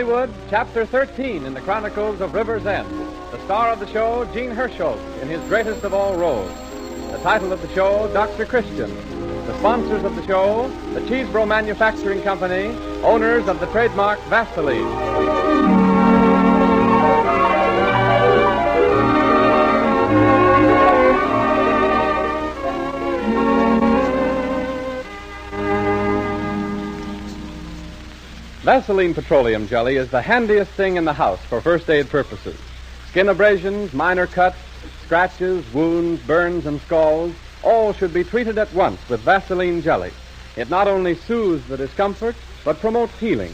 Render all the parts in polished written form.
Hollywood, Chapter 13 in the Chronicles of River's End. The star of the show, Jean Hersholt, in his greatest of all roles. The title of the show, Dr. Christian. The sponsors of the show, the Cheesebro Manufacturing Company, owners of the trademark Vaseline. Vaseline Petroleum Jelly is the handiest thing in the house for first aid purposes. Skin abrasions, minor cuts, scratches, wounds, burns, and scalds, all should be treated at once with Vaseline Jelly. It not only soothes the discomfort, but promotes healing.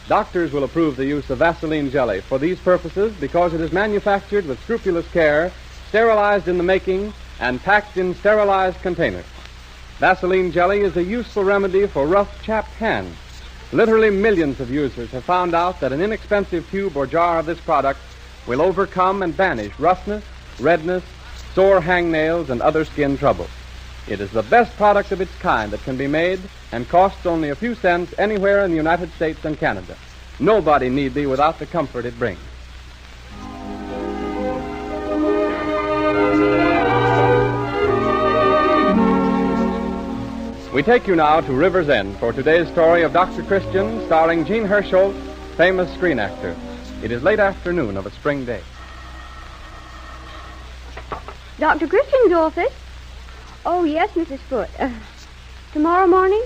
Doctors will approve the use of Vaseline Jelly for these purposes because it is manufactured with scrupulous care, sterilized in the making, and packed in sterilized containers. Vaseline Jelly is a useful remedy for rough, chapped hands. Literally millions of users have found out that an inexpensive tube or jar of this product will overcome and banish roughness, redness, sore hangnails, and other skin trouble. It is the best product of its kind that can be made and costs only a few cents anywhere in the United States and Canada. Nobody need be without the comfort it brings. We take you now to River's End for today's story of Dr. Christian, starring Jean Hersholt, famous screen actor. It is late afternoon of a spring day. Dr. Christian's office? Oh, yes, Mrs. Foote. Tomorrow morning?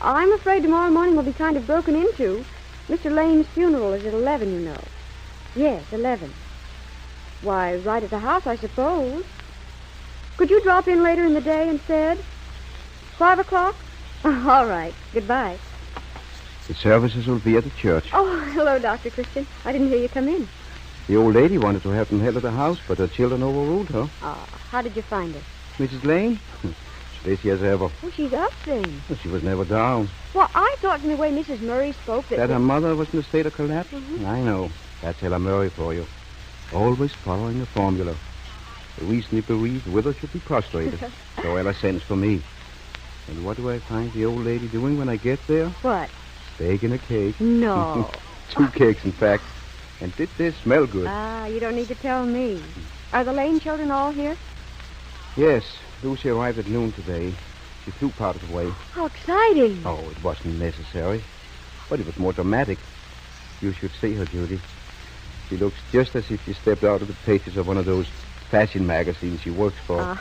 I'm afraid tomorrow morning will be kind of broken into. Mr. Lane's funeral is at 11, you know. Yes, 11. Why, right at the house, I suppose. Could you drop in later in the day instead? 5 o'clock? All right. Goodbye. The services will be at the church. Oh, hello, Dr. Christian. I didn't hear you come in. The old lady wanted to have them held at the house, but her children overruled her. How did you find her? Mrs. Lane? Sleepy as ever. Oh, she's up then. Well, she was never down. Well, I thought from the way Mrs. Murray spoke that her mother was in a state of collapse? Mm-hmm. I know. That's Ella Murray for you. Always following the formula. The recently bereaved widow should be prostrated. So Ella sends for me. And what do I find the old lady doing when I get there? What? Baking a cake. No. 2 cakes, in fact. And did they smell good? You don't need to tell me. Are the Lane children all here? Yes. Lucy arrived at noon today. She flew part of the way. How exciting. Oh, it wasn't necessary. But it was more dramatic. You should see her, Judy. She looks just as if she stepped out of the pages of one of those fashion magazines she works for.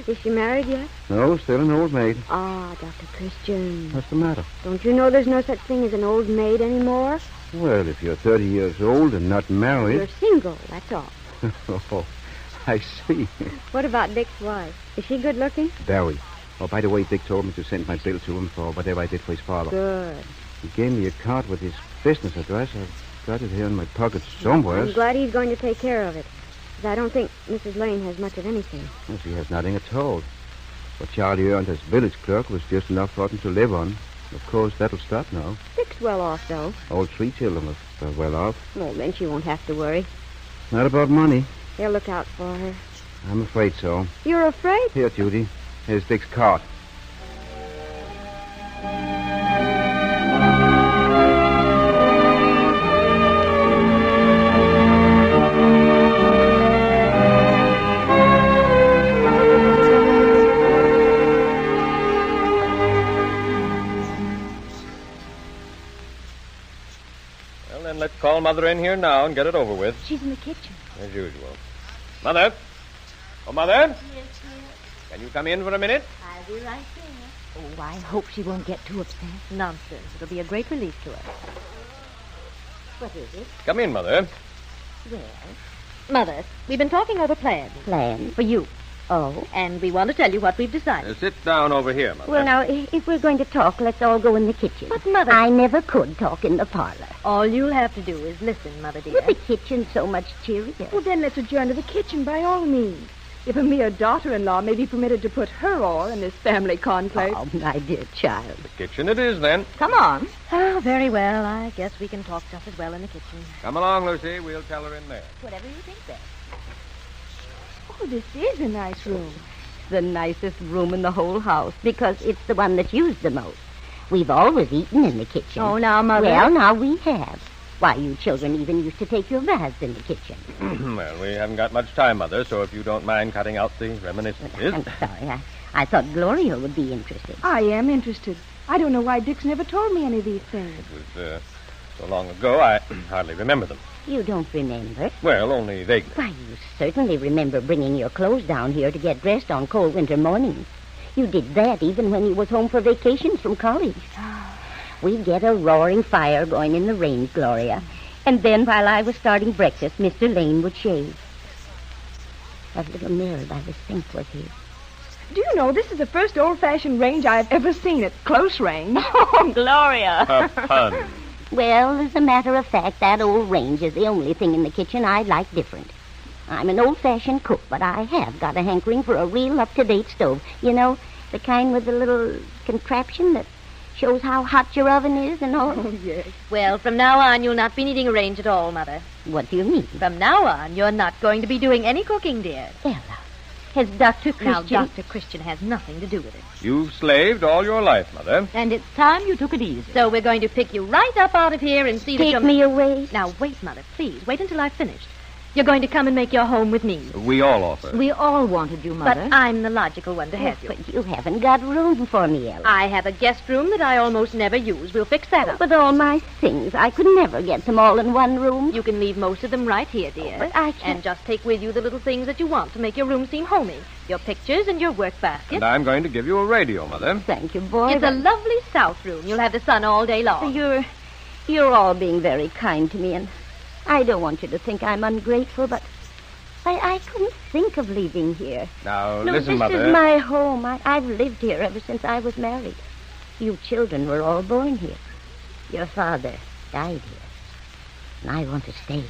Is she married yet? No, still an old maid. Dr. Christian. What's the matter? Don't you know there's no such thing as an old maid anymore? Well, if you're 30 years old and not married... You're single, that's all. Oh, I see. What about Dick's wife? Is she good looking? Very. Oh, by the way, Dick told me to send my bill to him for whatever I did for his father. Good. He gave me a card with his business address. I've got it here in my pocket somewhere. I'm glad he's going to take care of it. I don't think Mrs. Lane has much of anything. Well, she has nothing at all. What Charlie earned as village clerk was just enough for him to live on. Of course, that'll stop now. Dick's well off, though. All 3 children are well off. Well, then she won't have to worry. Not about money. They'll look out for her. I'm afraid so. You're afraid? Here, Judy. Here's Dick's card. Let's call Mother in here now and get it over with. She's in the kitchen. As usual. Mother? Oh, Mother? Yes, dear. Can you come in for a minute? I'll be right there. Oh, I hope she won't get too upset. Nonsense. It'll be a great relief to her. What is it? Come in, Mother. Well, Mother, we've been talking over plans. Plans? For you. Oh? And we want to tell you what we've decided. Sit down over here, Mother. Well, now, if we're going to talk, let's all go in the kitchen. But, Mother... I never could talk in the parlor. All you'll have to do is listen, Mother dear. But the kitchen's so much cheerier. Well, then let's adjourn to the kitchen by all means. If a mere daughter-in-law may be permitted to put her oar in this family conclave. Oh, my dear child. The kitchen it is, then. Come on. Oh, very well. I guess we can talk just as well in the kitchen. Come along, Lucy. We'll tell her in there. Whatever you think best. Oh, this is a nice room. The nicest room in the whole house because it's the one that's used the most. We've always eaten in the kitchen. Oh, now, Mother. Well, now we have. Why, you children even used to take your baths in the kitchen. Well, we haven't got much time, Mother, so if you don't mind cutting out the reminiscences. I'm sorry. I thought Gloria would be interested. I am interested. I don't know why Dick's never told me any of these things. It was so long ago, I hardly remember them. You don't remember? Well, only vaguely. Why, you certainly remember bringing your clothes down here to get dressed on cold winter mornings. You did that even when you was home for vacations from college. We'd get a roaring fire going in the range, Gloria. And then while I was starting breakfast, Mr. Lane would shave. That little mirror by the sink was his. Do you know, this is the first old-fashioned range I've ever seen at close range. Oh, Gloria. A pun. Well, as a matter of fact, that old range is the only thing in the kitchen I like different. I'm an old-fashioned cook, but I have got a hankering for a real up-to-date stove. You know, the kind with the little contraption that shows how hot your oven is and all. Oh, yes. Well, from now on, you'll not be needing a range at all, Mother. What do you mean? From now on, you're not going to be doing any cooking, dear. Ella, has Dr. Christian... Now, Dr. Christian has nothing to do with it. You've slaved all your life, Mother. And it's time you took it easy. So we're going to pick you right up out of here and see that you're... Take me away. Now, wait, Mother, please. Wait until I've finished. You're going to come and make your home with me. We all offer. We all wanted you, Mother. But I'm the logical one to have you. But you haven't got room for me, Ella. I have a guest room that I almost never use. We'll fix that up. But all my things, I could never get them all in one room. You can leave most of them right here, dear. But I can't... And just take with you the little things that you want to make your room seem homey. Your pictures and your work basket. And I'm going to give you a radio, Mother. Thank you, boy. It's a lovely south room. You'll have the sun all day long. You're all being very kind to me, and I don't want you to think I'm ungrateful, but I couldn't think of leaving here. Now, No, listen, Mother. This is my home. I've lived here ever since I was married. You children were all born here. Your father died here. And I want to stay.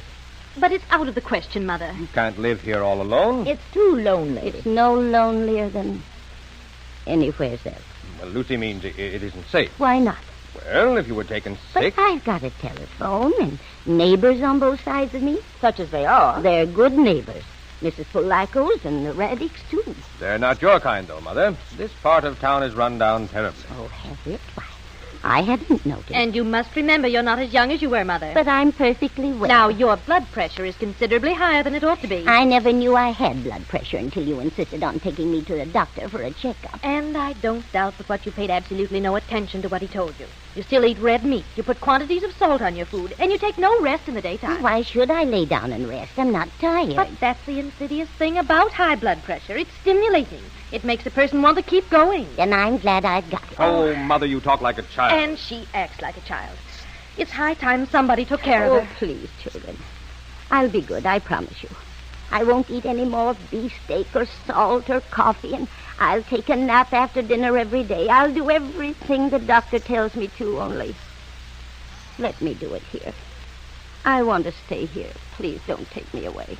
But it's out of the question, Mother. You can't live here all alone. It's too lonely. It's no lonelier than anywhere else. Well, Lucy means it isn't safe. Why not? Well, if you were taken sick... But I've got a telephone and neighbors on both sides of me. Such as they are. They're good neighbors. Mrs. Polacos and the Raddicks, too. They're not your kind, though, Mother. This part of town is run down terribly. Oh, has it? Why, I hadn't noticed. And you must remember you're not as young as you were, Mother. But I'm perfectly well. Now, your blood pressure is considerably higher than it ought to be. I never knew I had blood pressure until you insisted on taking me to the doctor for a checkup. And I don't doubt but what you paid absolutely no attention to what he told you. You still eat red meat. You put quantities of salt on your food. And you take no rest in the daytime. Why should I lay down and rest? I'm not tired. But that's the insidious thing about high blood pressure. It's stimulating. It makes a person want to keep going. And I'm glad I've got it. Oh, Mother, you talk like a child. And she acts like a child. It's high time somebody took care of her. Oh, please, children. I'll be good, I promise you. I won't eat any more beefsteak or salt or coffee, and I'll take a nap after dinner every day. I'll do everything the doctor tells me to, only let me do it here. I want to stay here. Please don't take me away.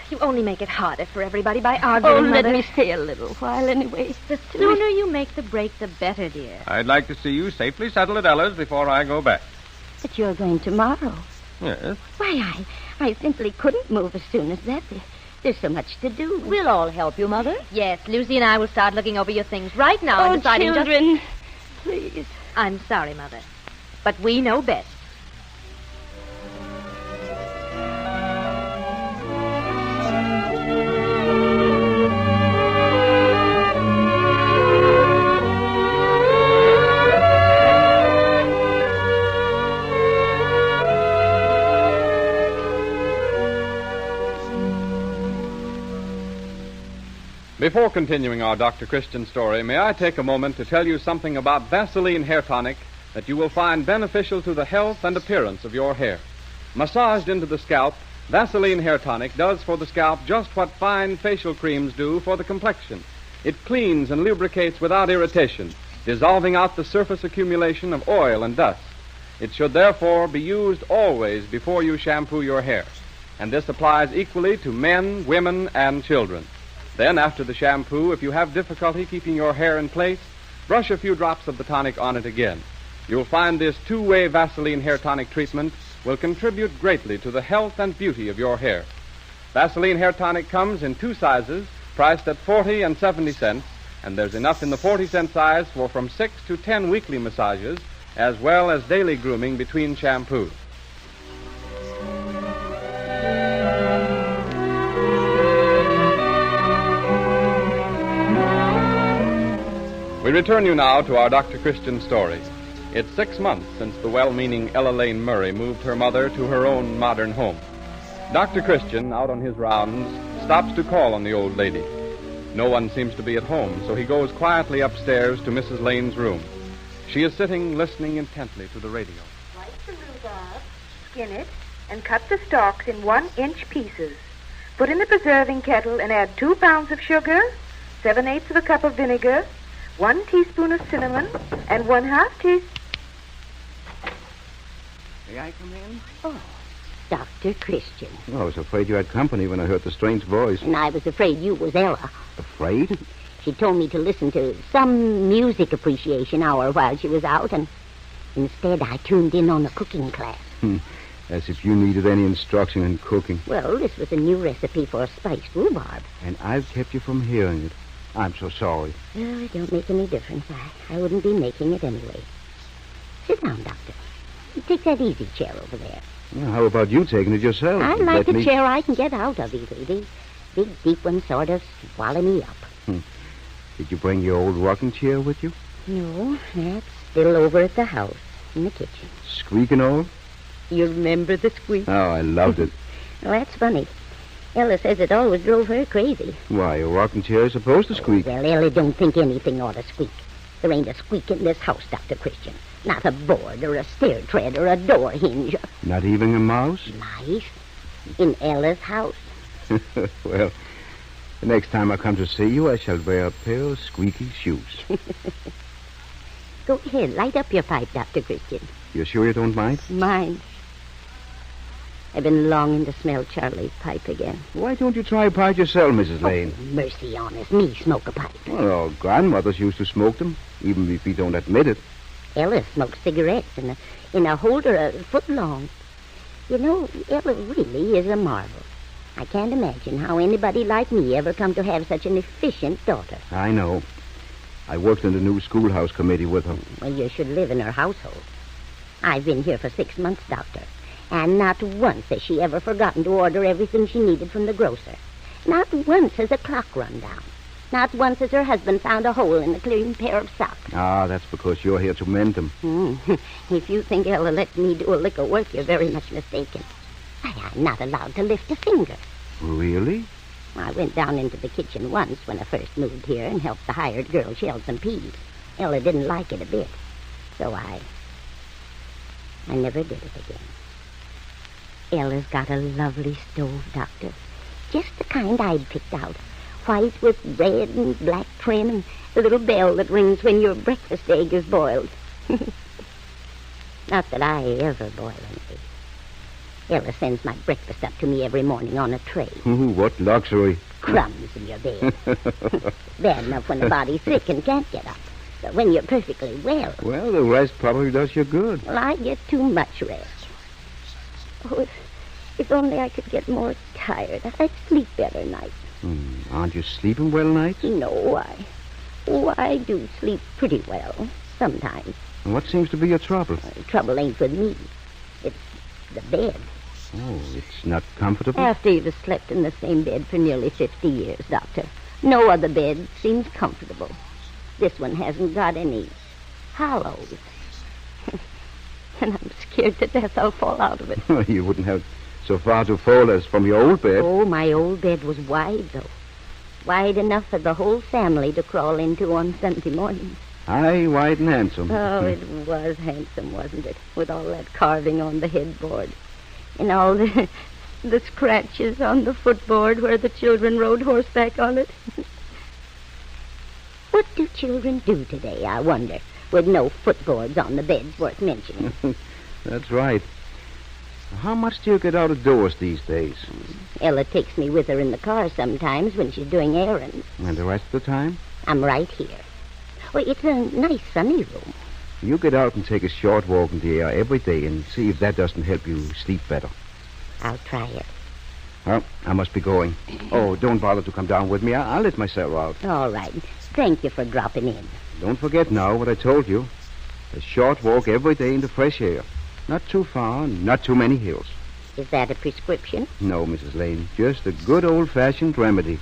You only make it harder for everybody by arguing, let Mother. me stay a little while anyway. The sooner you make the break, the better, dear. I'd like to see you safely settled at Ella's before I go back. But you're going tomorrow. Yes? Why, I simply couldn't move as soon as that. There's so much to do. We'll all help you, Mother. Yes, Lucy and I will start looking over your things right now and deciding children, please. I'm sorry, Mother, but we know best. Before continuing our Dr. Christian story, may I take a moment to tell you something about Vaseline Hair Tonic that you will find beneficial to the health and appearance of your hair. Massaged into the scalp, Vaseline Hair Tonic does for the scalp just what fine facial creams do for the complexion. It cleans and lubricates without irritation, dissolving out the surface accumulation of oil and dust. It should therefore be used always before you shampoo your hair, and this applies equally to men, women, and children. Then, after the shampoo, if you have difficulty keeping your hair in place, brush a few drops of the tonic on it again. You'll find this two-way Vaseline Hair Tonic treatment will contribute greatly to the health and beauty of your hair. Vaseline Hair Tonic comes in two sizes, priced at 40 and 70 cents, and there's enough in the 40-cent size for from 6 to 10 weekly massages, as well as daily grooming between shampoos. return you now to our Dr. Christian story. It's 6 months since the well-meaning Ella Lane Murray moved her mother to her own modern home. Dr. Christian, out on his rounds, stops to call on the old lady. No one seems to be at home, so he goes quietly upstairs to Mrs. Lane's room. She is sitting, listening intently to the radio. Slice the rhubarb, skin it, and cut the stalks in 1-inch pieces. Put in the preserving kettle and add 2 pounds of sugar, 7/8 of a cup of vinegar, 1 teaspoon of cinnamon, and 1/2 teaspoon... May I come in? Oh, Dr. Christian. Oh, I was afraid you had company when I heard the strange voice. And I was afraid you was Ella. Afraid? She told me to listen to some music appreciation hour while she was out, and instead I tuned in on a cooking class. As if you needed any instruction in cooking. Well, this was a new recipe for spiced rhubarb. And I've kept you from hearing it. I'm so sorry. Well, it don't make any difference. I wouldn't be making it anyway. Sit down, Doctor. Take that easy chair over there. Well, how about you taking it yourself? I like a chair I can get out of easily. These big, deep ones sort of swallow me up. Did you bring your old rocking chair with you? No, that's still over at the house, in the kitchen. Squeak and all? You remember the squeak? Oh, I loved it. Well, that's funny. Ella says it always drove her crazy. Why, a rocking chair is supposed to squeak. Well, Ella don't think anything ought to squeak. There ain't a squeak in this house, Dr. Christian. Not a board or a stair tread or a door hinge. Not even a mouse? Mice? In Ella's house? Well, the next time I come to see you, I shall wear a pair of squeaky shoes. Go ahead, light up your pipe, Dr. Christian. You're sure you don't mind? Mind. I've been longing to smell Charlie's pipe again. Why don't you try a pipe yourself, Mrs. Lane? Oh, mercy on us, me smoke a pipe. Well, our grandmothers used to smoke them, even if we don't admit it. Ella smokes cigarettes in a holder a foot long. You know, Ella really is a marvel. I can't imagine how anybody like me ever come to have such an efficient daughter. I know. I worked in the new schoolhouse committee with her. Well, you should live in her household. I've been here for 6 months, Doctor, and not once has she ever forgotten to order everything she needed from the grocer. Not once has a clock run down. Not once has her husband found a hole in a clean pair of socks. Ah, that's because you're here to mend them. If you think Ella let me do a lick of work, you're very much mistaken. I'm not allowed to lift a finger. Really? I went down into the kitchen once when I first moved here and helped the hired girl shell some peas. Ella didn't like it a bit, so I never did it again. Ella's got a lovely stove, Doctor. Just the kind I'd picked out. White with red and black trim and the little bell that rings when your breakfast egg is boiled. Not that I ever boil anything. Ella sends my breakfast up to me every morning on a tray. Ooh, what luxury. Crumbs in your bed. Bad enough when the body's sick and can't get up. But when you're perfectly well... Well, the rest probably does you good. Well, I get too much rest. Oh, if only I could get more tired. I'd sleep better nights. Aren't you sleeping well nights? No, I do sleep pretty well, sometimes. And what seems to be your trouble? Trouble ain't with me. It's the bed. Oh, it's not comfortable? After you've slept in the same bed for nearly 50 years, Doctor, no other bed seems comfortable. This one hasn't got any hollows. And I'm scared to death I'll fall out of it. You wouldn't have so far to fall as from your old bed. Oh, my old bed was wide, though. Wide enough for the whole family to crawl into on Sunday mornings. Aye, wide and handsome. Oh, it was handsome, wasn't it? With all that carving on the headboard. And all the scratches on the footboard where the children rode horseback on it. What do children do today, I wonder, with no footboards on the beds worth mentioning? That's right. How much do you get out of doors these days? Ella takes me with her in the car sometimes when she's doing errands. And the rest of the time? I'm right here. Well, it's a nice sunny room. You get out and take a short walk in the air every day and see if that doesn't help you sleep better. I'll try it. Well, I must be going. Oh, don't bother to come down with me. I'll let myself out. All right. Thank you for dropping in. Don't forget now what I told you. A short walk every day in the fresh air. Not too far, not too many hills. Is that a prescription? No, Mrs. Lane. Just a good old-fashioned remedy.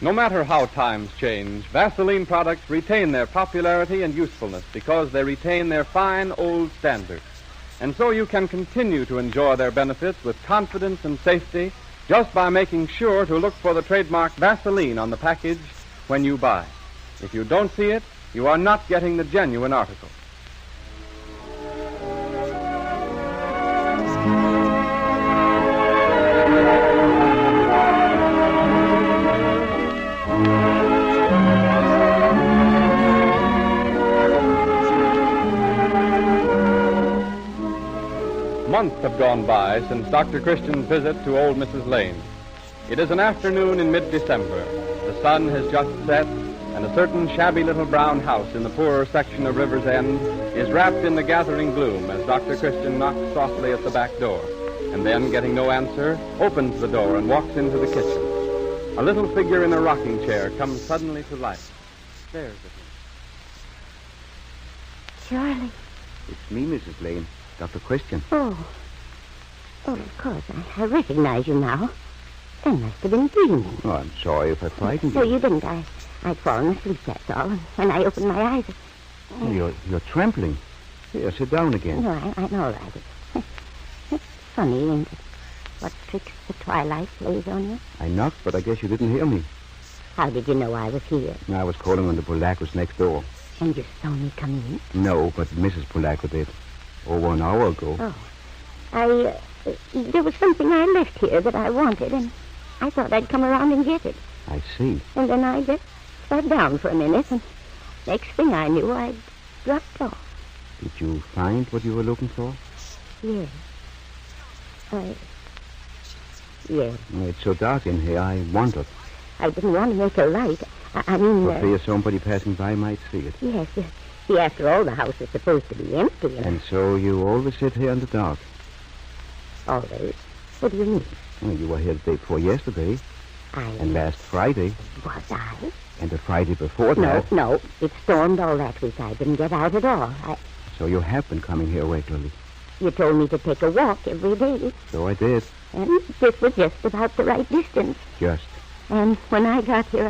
No matter how times change, Vaseline products retain their popularity and usefulness because they retain their fine old standards. And so you can continue to enjoy their benefits with confidence and safety just by making sure to look for the trademark Vaseline on the package when you buy. If you don't see it, you are not getting the genuine article. Months have gone by since Dr. Christian's visit to old Mrs. Lane. It is an afternoon in mid-December. The sun has just set, and a certain shabby little brown house in the poorer section of River's End is wrapped in the gathering gloom as Dr. Christian knocks softly at the back door, and then, getting no answer, opens the door and walks into the kitchen. A little figure in a rocking chair comes suddenly to life, stares at him. Charlie. It's me, Mrs. Lane. Dr. Christian. Oh, of course. I recognize you now. I must have been dreaming. Oh, I'm sorry if I frightened you. No, you didn't. I'd fallen asleep, that's all. And when I opened my eyes... Oh, you're trembling. Here, sit down again. No, I'm all right. It's funny, ain't it? What tricks the twilight plays on you. I knocked, but I guess you didn't hear me. How did you know I was here? I was calling on the Polacos next door. And you saw me come in? No, but Mrs. Polaco did. Over an hour ago. Oh. There was something I left here that I wanted, and I thought I'd come around and get it. I see. And then I just sat down for a minute, and next thing I knew, I'd dropped off. Did you find what you were looking for? Yes. Yes. It's so dark in here, I wondered. I didn't want to make a light. I mean... For fear somebody passing by might see it. Yes. See, after all, the house is supposed to be empty. And so you always sit here in the dark? Always? What do you mean? Well, you were here the day before yesterday. And last Friday. Was I? And the Friday before that. No. It stormed all that week. I didn't get out at all. So you have been coming here regularly? You told me to take a walk every day. So I did. And this was just about the right distance. Just. And when I got here,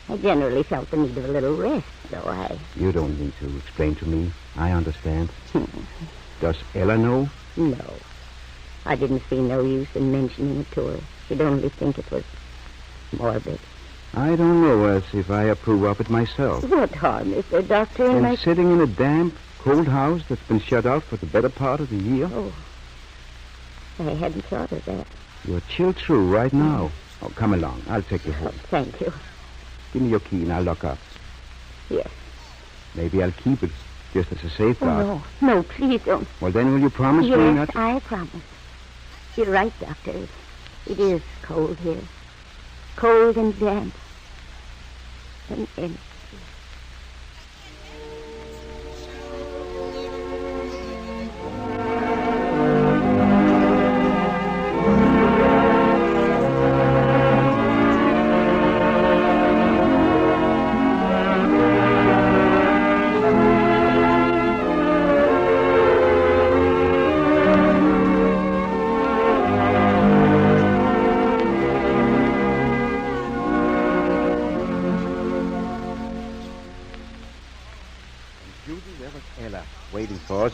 I generally felt the need of a little rest, so You don't need to explain to me. I understand. Does Ella know? No. I didn't see no use in mentioning it to her. She'd only think it was morbid. I don't know as if I approve of it myself. What harm is there, Doctor? And sitting in a damp, cold house that's been shut out for the better part of the year? Oh, I hadn't thought of that. You're chilled through right now. Oh, come along. I'll take you home. Oh, thank you. Give me your key and I'll lock up. Yes. Maybe I'll keep it just as a safeguard. Oh, no, please don't. Well, then will you promise me not... Yes, I promise. You're right, Doctor. It is cold here. Cold and damp. And empty.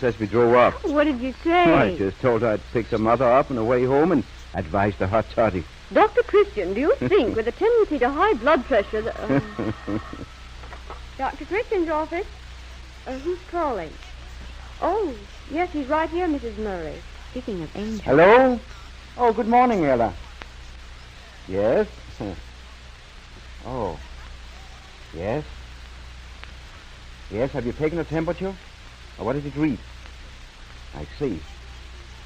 As we drove up. What did you say? Oh, I just told her I'd pick the mother up on the way home and advised a hot toddy. Dr. Christian, do you think with a tendency to high blood pressure that... Dr. Christian's office? Who's calling? Oh, yes, he's right here, Mrs. Murray. Speaking of Angel. Hello? Oh, good morning, Ella. Yes? Oh. Yes? Yes, have you taken a temperature? Or what did it read? I see.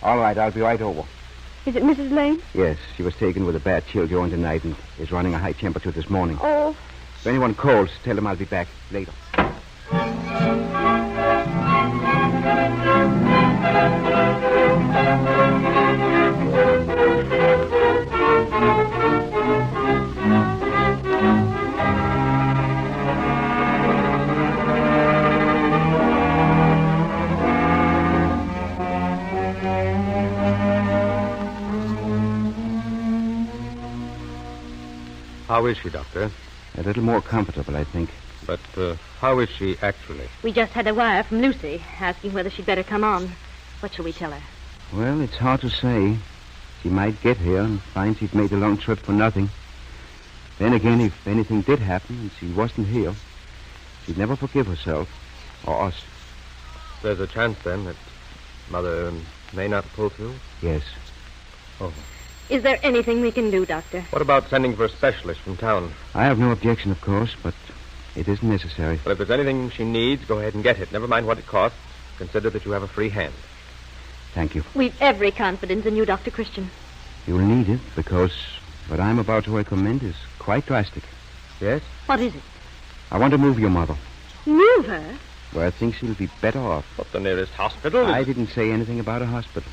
All right, I'll be right over. Is it Mrs. Lane? Yes, she was taken with a bad chill during the night and is running a high temperature this morning. Oh. If anyone calls, tell them I'll be back later. How is she, Doctor? A little more comfortable, I think. But how is she actually? We just had a wire from Lucy asking whether she'd better come on. What shall we tell her? Well, it's hard to say. She might get here and find she'd made a long trip for nothing. Then again, if anything did happen and she wasn't here, she'd never forgive herself or us. There's a chance, then, that Mother may not pull through? Yes. Oh. Is there anything we can do, Doctor? What about sending for a specialist from town? I have no objection, of course, but it isn't necessary. Well, if there's anything she needs, go ahead and get it. Never mind what it costs. Consider that you have a free hand. Thank you. We've every confidence in you, Dr. Christian. You'll need it because what I'm about to recommend is quite drastic. Yes? What is it? I want to move your mother. Move her? Where I think she'll be better off. What's the nearest hospital? I didn't say anything about a hospital.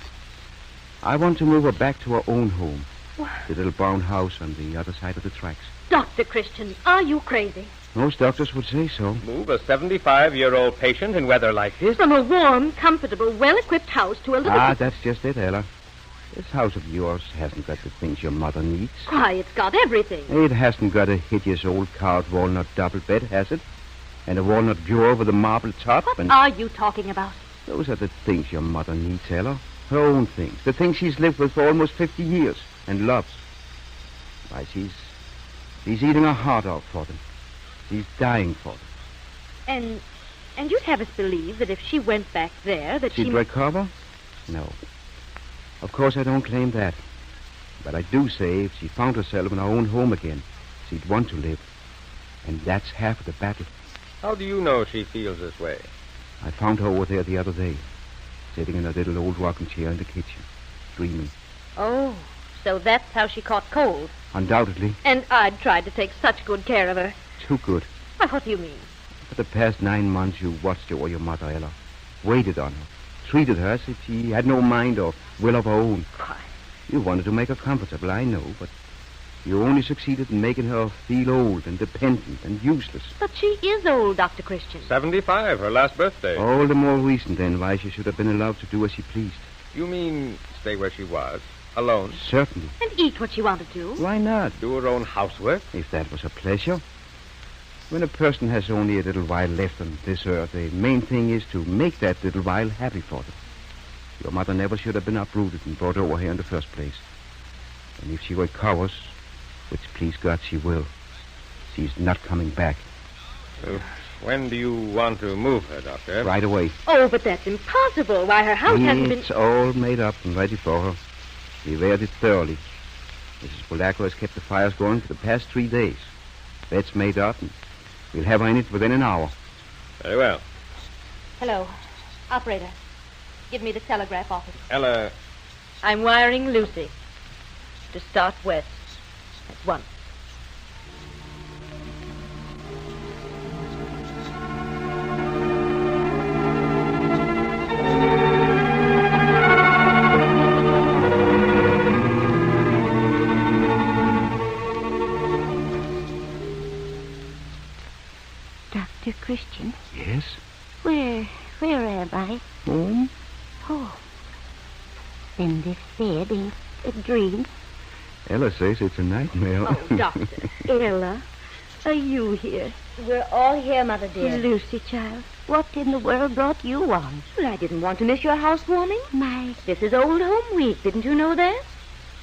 I want to move her back to her own home. What? The little brown house on the other side of the tracks. Dr. Christian, are you crazy? Most doctors would say so. Move a 75-year-old patient in weather like this? From a warm, comfortable, well-equipped house to a little... That's just it, Ella. This house of yours hasn't got the things your mother needs. Why, it's got everything. It hasn't got a hideous old carved walnut double bed, has it? And a walnut bureau with a marble top. What and are you talking about? Those are the things your mother needs, Ella. Her own things. The things she's lived with for almost 50 years and loves. Why, she's eating her heart out for them. She's dying for them. And you'd have us believe that if she went back there, that she'd recover? No. Of course, I don't claim that. But I do say if she found herself in her own home again, she'd want to live. And that's half of the battle. How do you know she feels this way? I found her over there the other day, sitting in a little old rocking chair in the kitchen, dreaming. Oh, so that's how she caught cold. Undoubtedly. And I'd tried to take such good care of her. Too good. Why, what do you mean? For the past 9 months, you watched over your mother, Ella. Waited on her. Treated her as if she had no mind or will of her own. Why? You wanted to make her comfortable, I know, but you only succeeded in making her feel old and dependent and useless. But she is old, Dr. Christian. 75, her last birthday. All the more reason, then, why she should have been allowed to do as she pleased. You mean stay where she was, alone? Certainly. And eat what she wanted to. Why not? Do her own housework? If that was a pleasure. When a person has only a little while left on this earth, the main thing is to make that little while happy for them. Your mother never should have been uprooted and brought over here in the first place. And if she recovers, which please God she will, she's not coming back. When do you want to move her, Doctor? Right away. Oh, but that's impossible. Why, her house hasn't been... It's all made up and ready for her. We've aired it thoroughly. Mrs. Polacco has kept the fires going for the past 3 days. Bed's made up, and we'll have her in it within an hour. Very well. Hello. Operator, give me the telegraph office. Ella... I'm wiring Lucy to start west at once. Dr. Christian? Yes? Where am I? Home? Oh. Then this bed ain't a dream. Ella says it's a nightmare. Oh, Doctor. Ella, are you here? We're all here, Mother dear. Lucy, child, what in the world brought you on? Well, I didn't want to miss your housewarming. This is Old Home Week. Didn't you know that?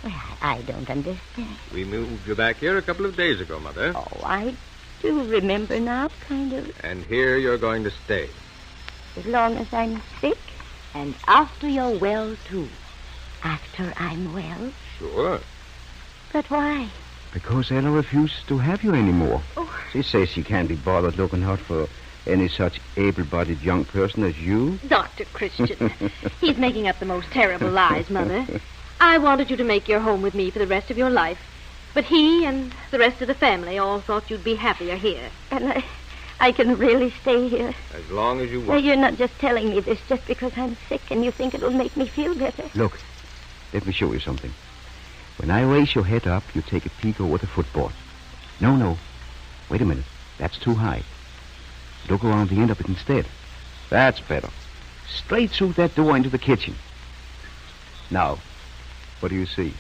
Well, I don't understand. We moved you back here a couple of days ago, Mother. Oh, I do remember now, kind of. And here you're going to stay. As long as I'm sick. And after you're well, too. After I'm well? Sure. But why? Because Ella refuses to have you anymore. Oh. She says she can't be bothered looking out for any such able-bodied young person as you. Dr. Christian. He's making up the most terrible lies, Mother. I wanted you to make your home with me for the rest of your life. But he and the rest of the family all thought you'd be happier here. And I can really stay here. As long as you want. Well, you're not just telling me this just because I'm sick and you think it'll make me feel better. Look, let me show you something. When I raise your head up, you take a peek over the footboard. No. Wait a minute. That's too high. Look around the end of it instead. That's better. Straight through that door into the kitchen. Now, what do you see?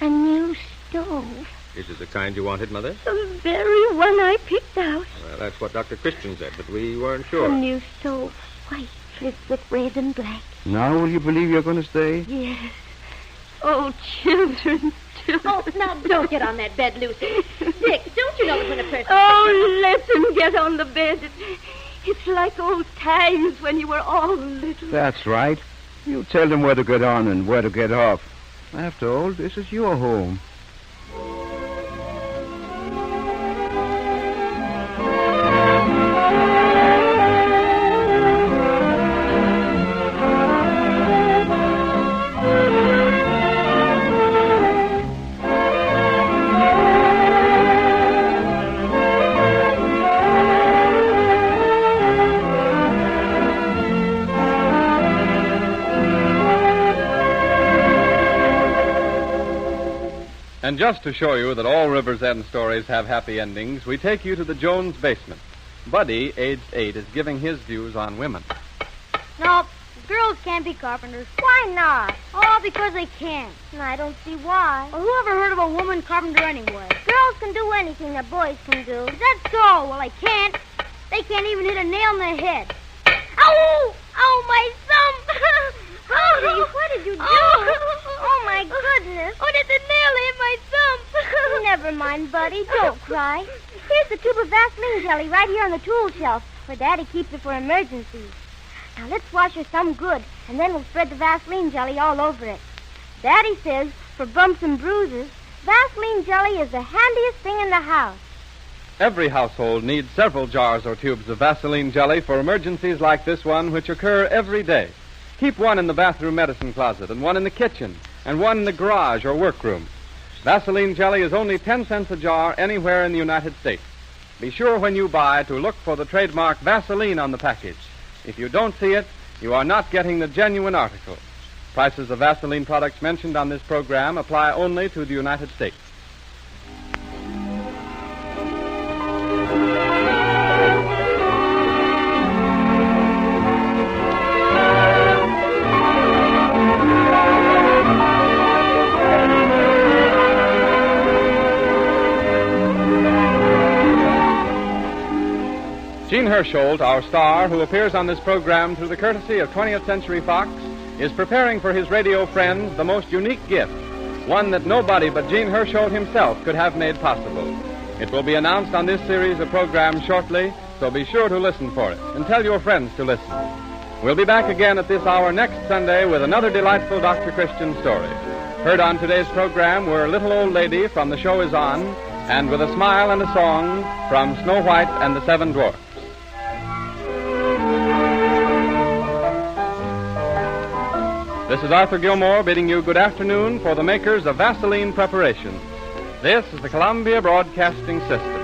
A new stove. Is it the kind you wanted, Mother? The very one I picked out. Well, that's what Dr. Christian said, but we weren't sure. A new so white, flipped with red and black. Now will you believe you're going to stay? Yes. Oh, children, Oh, now don't get on that bed, Lucy. Dick, don't you know that when a person... Oh, let them get on the bed. It's like old times when you were all little. That's right. You tell them where to get on and where to get off. After all, this is your home. And just to show you that all River's End stories have happy endings, we take you to the Jones basement. Buddy, aged 8, is giving his views on women. No, girls can't be carpenters. Why not? Oh, because they can't. I don't see why. Well, who ever heard of a woman carpenter anyway? Girls can do anything that boys can do. That's all. Well, they can't. They can't even hit a nail in the head. Ow! Oh, my thumb! Honey, what did you do? Oh, my goodness. Oh, did the nail hit my thumb? Never mind, buddy. Don't cry. Here's the tube of Vaseline jelly right here on the tool shelf, where Daddy keeps it for emergencies. Now, let's wash your thumb good, and then we'll spread the Vaseline jelly all over it. Daddy says, for bumps and bruises, Vaseline jelly is the handiest thing in the house. Every household needs several jars or tubes of Vaseline jelly for emergencies like this one, which occur every day. Keep one in the bathroom medicine closet, and one in the kitchen, and one in the garage or workroom. Vaseline jelly is only 10 cents a jar anywhere in the United States. Be sure when you buy to look for the trademark Vaseline on the package. If you don't see it, you are not getting the genuine article. Prices of Vaseline products mentioned on this program apply only to the United States. Jean Hersholt, our star, who appears on this program through the courtesy of 20th Century Fox, is preparing for his radio friends the most unique gift, one that nobody but Jean Hersholt himself could have made possible. It will be announced on this series of programs shortly, so be sure to listen for it, and tell your friends to listen. We'll be back again at this hour next Sunday with another delightful Dr. Christian story. Heard on today's program were Little Old Lady from The Show Is On, and With a Smile and a Song from Snow White and the Seven Dwarfs. This is Arthur Gilmore bidding you good afternoon for the makers of Vaseline Preparations. This is the Columbia Broadcasting System.